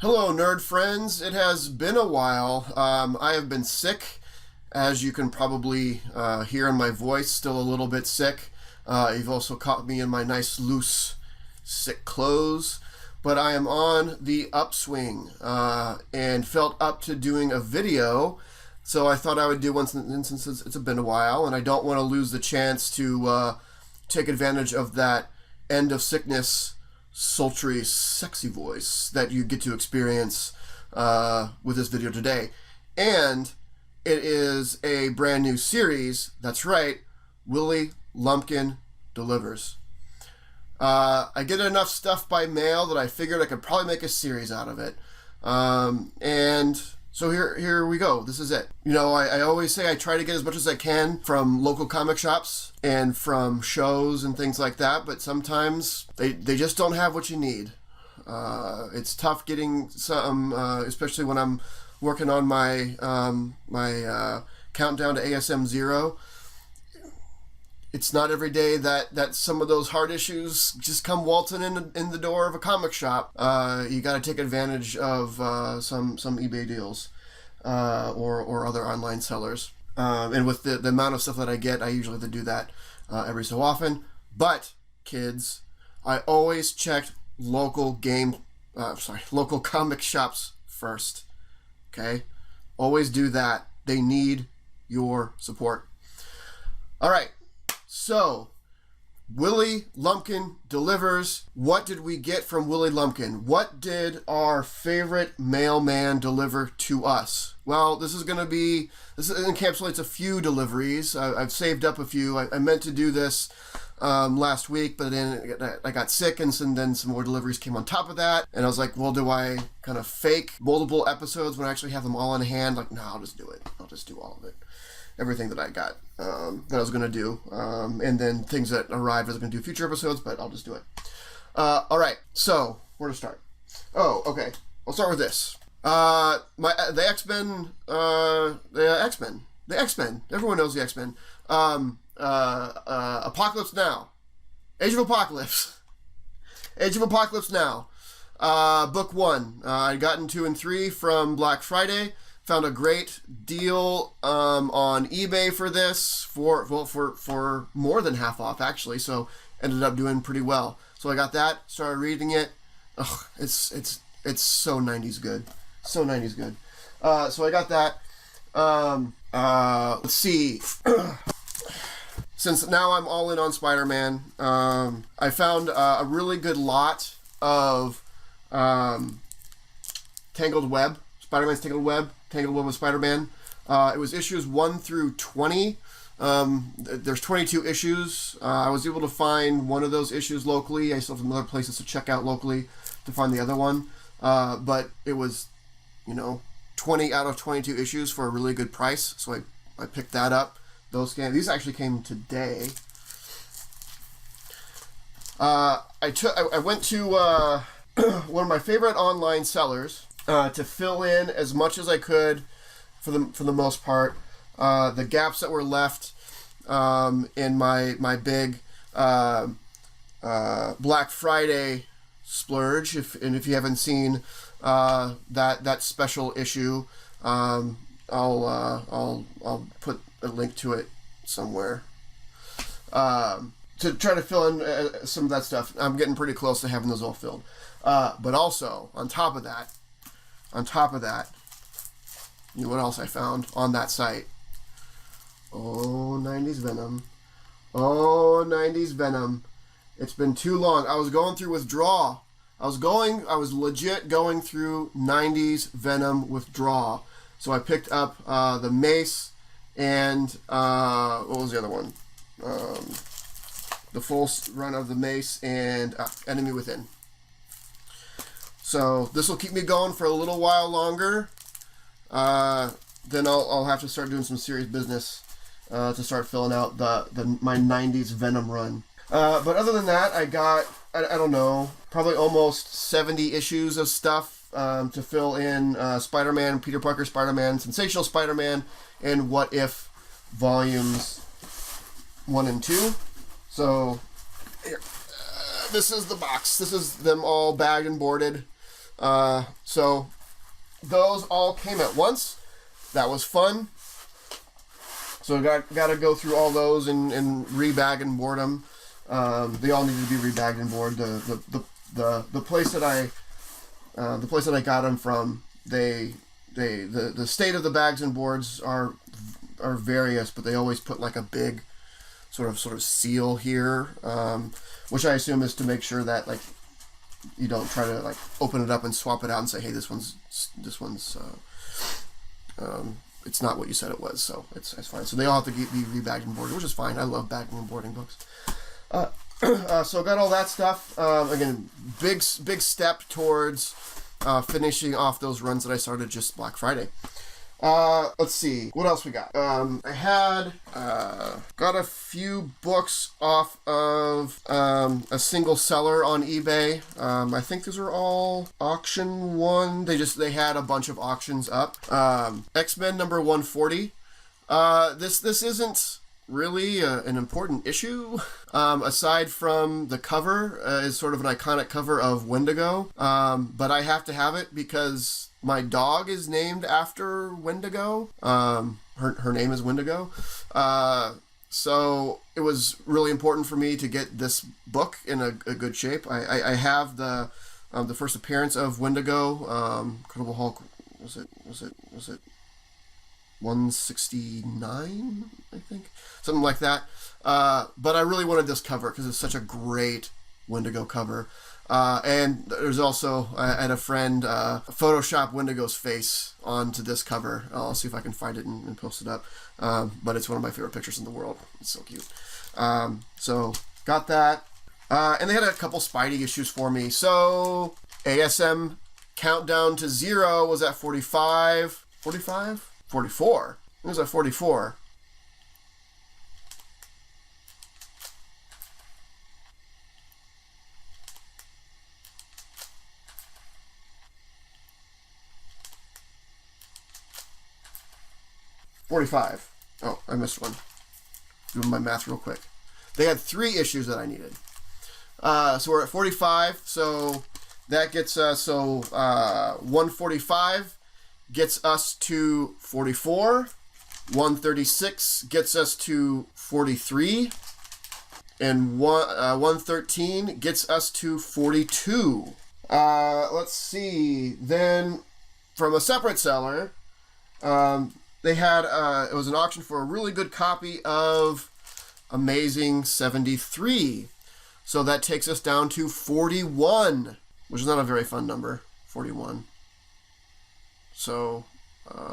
Hello, nerd friends. It has been a while. I have been sick, as you can probably hear in my voice, still a little bit sick. You've also caught me in my nice, loose, sick clothes. But I am on the upswing and felt up to doing a video. So I thought I would do one since it's been a while, and I don't want to lose the chance to take advantage of that end of sickness sultry, sexy voice that you get to experience with this video today. And it is a brand new series. That's right, Willie Lumpkin Delivers. I get enough stuff by mail that I figured I could probably make a series out of it. And so here we go. This is it. You know, I always say I try to get as much as I can from local comic shops and from shows and things like that, but sometimes they just don't have what you need. It's tough getting some, especially when I'm working on my countdown to ASM 0. It's not every day that some of those hard issues just come waltzing in the door of a comic shop. You got to take advantage of some eBay deals or other online sellers. And with the amount of stuff that I get, I usually have to do that every so often. But kids, I always checked local comic shops first. Okay, always do that. They need your support. All right. So, Willie Lumpkin Delivers. What did we get from Willie Lumpkin? What did our favorite mailman deliver to us? Well, this encapsulates a few deliveries. I've saved up a few. I meant to do this last week, but then I got sick, and then some more deliveries came on top of that. And I was like, well, do I kind of fake multiple episodes when I actually have them all in hand? Like, no, I'll just do it. I'll just do all of it. Everything that I got that I was going to do, and then things that arrived I was going to do future episodes, but I'll just do it. All right, so where to start? Oh, okay. I'll start with this. The X-Men. Everyone knows the X-Men. Apocalypse Now. Age of Apocalypse. Age of Apocalypse Now. Book 1. I gotten 2 and 3 from Black Friday. Found a great deal on eBay for this for more than half off, actually. So ended up doing pretty well. So I got that. Started reading it. Ugh, it's so 90s good. So 90s good. So I got that. Let's see. Since now I'm all in on Spider-Man, I found a really good lot of Tangled Web. Spider-Man's Tangled Web with Spider-Man. It was issues 1 through 20. There's 22 issues. I was able to find one of those issues locally. I still have some other places to check out locally to find the other one. But it was, 20 out of 22 issues for a really good price. So I picked that up. These actually came today. I went to one of my favorite online sellers to fill in as much as I could, for the most part, the gaps that were left in my big Black Friday splurge. If you haven't seen that special issue, I'll put a link to it somewhere to try to fill in some of that stuff. I'm getting pretty close to having those all filled. But also on top of that, you know what else I found on that site? Oh, 90s Venom. It's been too long. I was going through withdrawal. I was legit going through 90s Venom withdrawal. So I picked up the Mace and what was the other one? The full run of the Mace and Enemy Within. So this will keep me going for a little while longer. Then I'll have to start doing some serious business to start filling out my 90s Venom run. But other than that, I got, I don't know, probably almost 70 issues of stuff to fill in Spider-Man, Peter Parker Spider-Man, Sensational Spider-Man, and What If volumes 1 and 2. So here, this is the box. This is them all bagged and boarded. So those all came at once. That was fun. So got to go through all those and rebag and board them. They all needed to be rebagged and board. The place that I got them from, the state of the bags and boards are various, but they always put like a big sort of seal here, which I assume is to make sure that like you don't try to like open it up and swap it out and say, hey, this one's it's not what you said it was, so it's fine. So they all have to be rebagged and boarded, which is fine. I love bagging and boarding books. So got all that stuff. Again, big step towards finishing off those runs that I started just Black Friday. Let's see, what else we got? I had got a few books off of a single seller on eBay. I think these are all auction one. They had a bunch of auctions up. X-Men number 140. This isn't really an important issue, aside from the cover is sort of an iconic cover of Wendigo, but I have to have it because my dog is named after Wendigo. Her name is Wendigo, so it was really important for me to get this book in a good shape. I have the first appearance of Wendigo, Incredible Hulk. Was it 169, I think, something like that. But I really wanted this cover because it's such a great Wendigo cover. And there's also, I had a friend Photoshop Wendigo's face onto this cover. I'll see if I can find it and post it up. But it's one of my favorite pictures in the world. It's so cute. So got that. And they had a couple Spidey issues for me. So ASM Countdown to Zero was at 45. 45? 44. It was at 44. Oh, I missed one. Doing my math real quick. They had 3 issues that I needed. So we're at 45. So that gets us, 145 gets us to 44. 136 gets us to 43. And 113 gets us to 42. Let's see. Then from a separate seller, they had, it was an auction for a really good copy of Amazing 73. So that takes us down to 41, which is not a very fun number, 41. So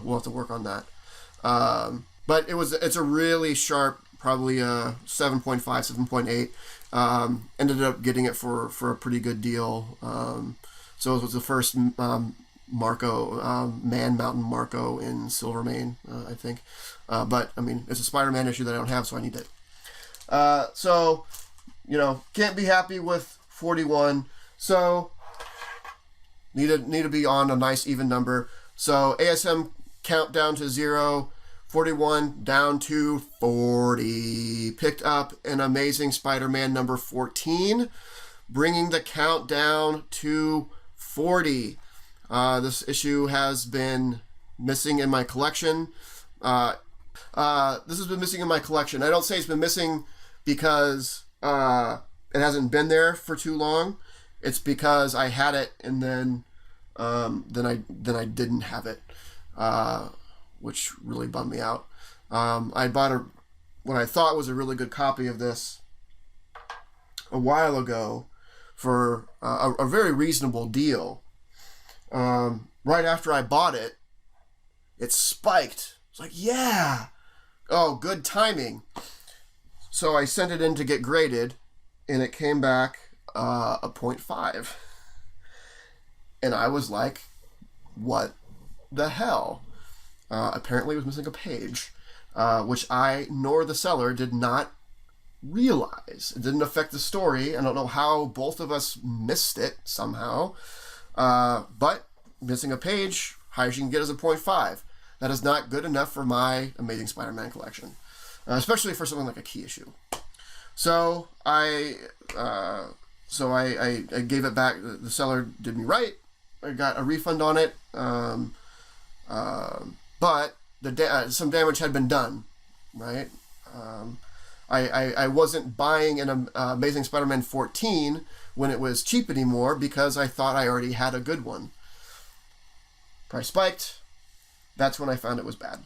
we'll have to work on that. But it's a really sharp, probably a 7.5, 7.8. Ended up getting it for a pretty good deal. So it was the first Marco, Man Mountain Marco in Silvermane, I think. But, I mean, it's a Spider-Man issue that I don't have, so I need it. So, can't be happy with 41. So, need to be on a nice even number. So, ASM Countdown to Zero, 41 down to 40. Picked up an Amazing Spider-Man number 14, bringing the count down to 40. This issue has been missing in my collection. This has been missing in my collection. I don't say it's been missing because it hasn't been there for too long. It's because I had it and then I didn't have it, which really bummed me out. I bought what I thought was a really good copy of this a while ago for a very reasonable deal. Right after I bought it, it spiked. It's like, yeah, oh, good timing. So I sent it in to get graded, and it came back a 0.5. And I was like, what the hell? Apparently it was missing a page, which I nor the seller did not realize. It didn't affect the story. I don't know how both of us missed it somehow. But missing a page, highest you can get is a 0.5. That is not good enough for my Amazing Spider-Man collection, especially for something like a key issue. So I gave it back. The seller did me right. got a refund on it, but some damage had been done, right? I wasn't buying an Amazing Spider-Man 14 when it was cheap anymore because I thought I already had a good one. Price spiked. That's when I found it was bad.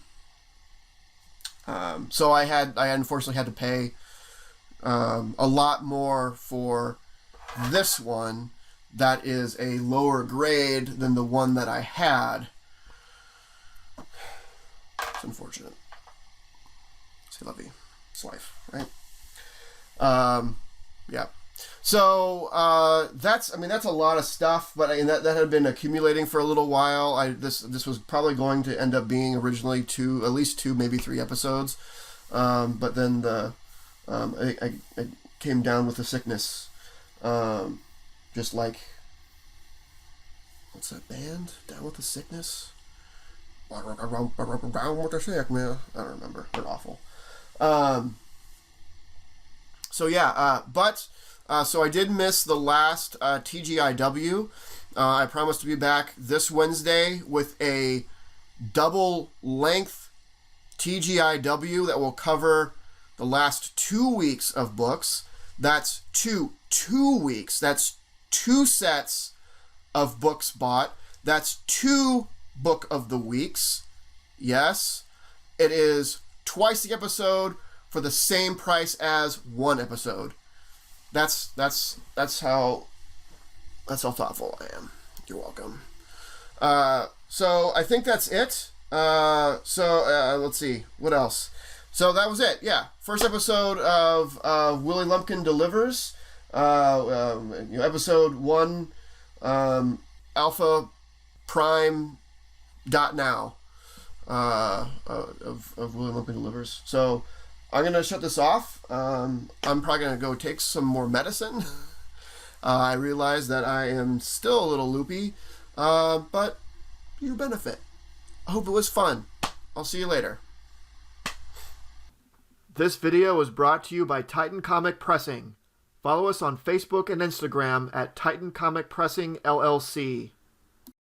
So I unfortunately had to pay a lot more for this one that is a lower grade than the one that I had. It's unfortunate. C'est la vie. It's life, right? Yeah. So that's a lot of stuff, but that had been accumulating for a little while. This was probably going to end up being originally at least 2, maybe 3 episodes, but then I came down with the sickness, just like, what's that band? Down with the Sickness? Down with the Sickness. I don't remember. They're awful. So I did miss the last TGIW. I promised to be back this Wednesday with a double-length TGIW that will cover the last 2 weeks of books. That's two weeks. That's 2 sets of books bought. That's 2 book of the weeks. Yes, it is twice the episode for the same price as 1 episode. That's how thoughtful I am. You're welcome. So I think that's it. Let's see what else. So that was it. Yeah, first episode of Willie Lumpkin Delivers. Episode 1, Alpha Prime .now of Willie Lumpkin Delivers. So I'm going to shut this off. I'm probably going to go take some more medicine. I realize that I am still a little loopy, but you benefit. I hope it was fun. I'll see you later. This video was brought to you by Titan Comic Pressing. Follow us on Facebook and Instagram at Titan Comic Pressing LLC.